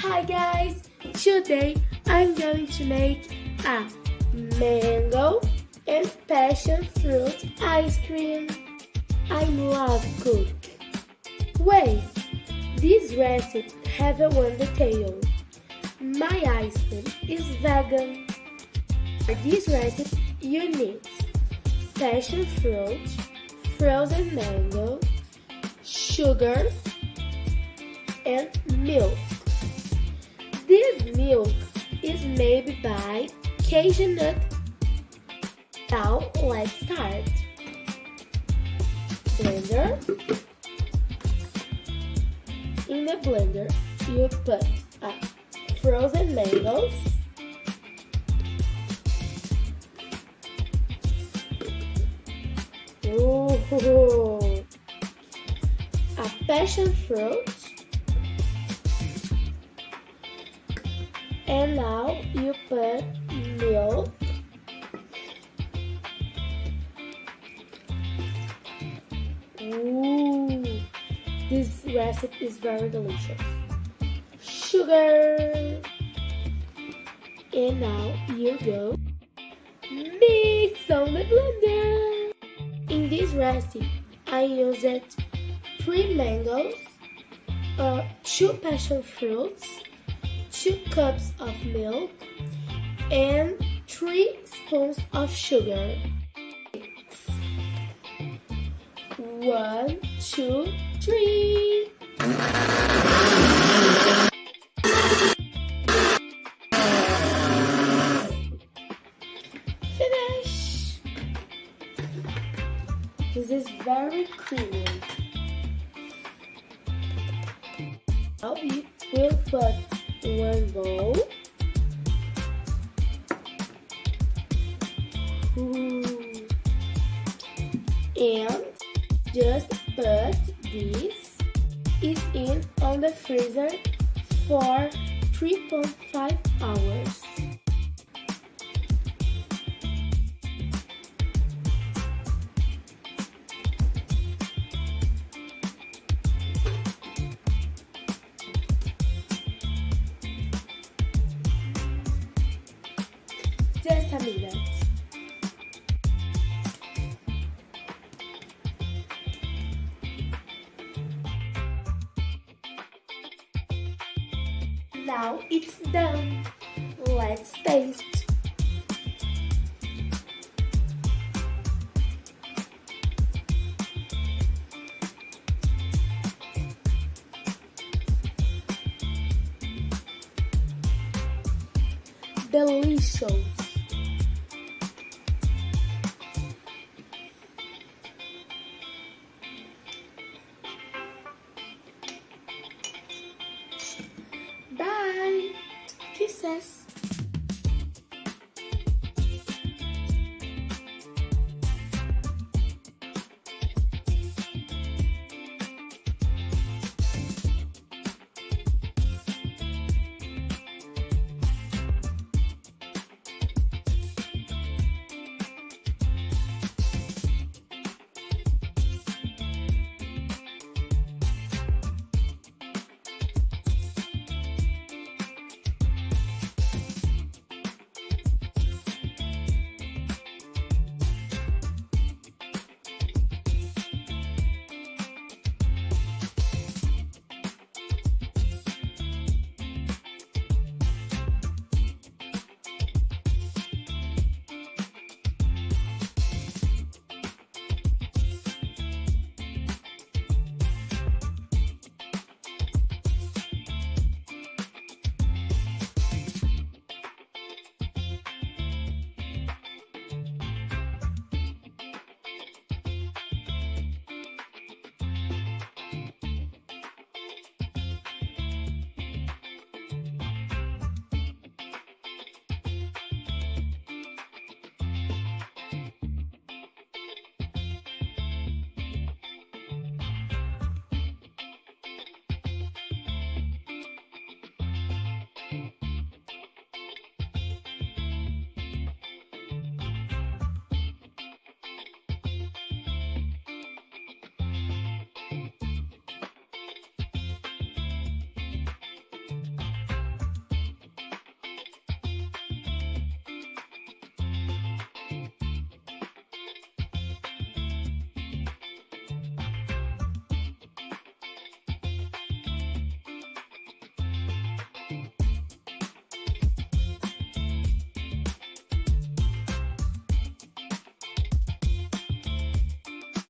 Hi guys! Today I'm going to make a mango and passion fruit ice cream. I love cook. Wait, this recipe has one detail. My ice cream is vegan. For this recipe you need passion fruit, frozen mango, sugar, and milk. This milk is made by cashew nut. Now let's start. Blender. In the blender you put frozen mangoes, a passion fruit, and now you put milk, this recipe is very delicious, sugar, and now you go mix on the blender. In this recipe I used 3 mangoes, 2 passion fruits, 2 cups of milk, and 3 spoons of sugar. 1, 2, 3. Finish. This is very creamy. Now we will put one bowl. And just put this in on the freezer for 3.5 hours. Just a minute. Now it's done. Let's taste. Delicious. Bye. Kisses.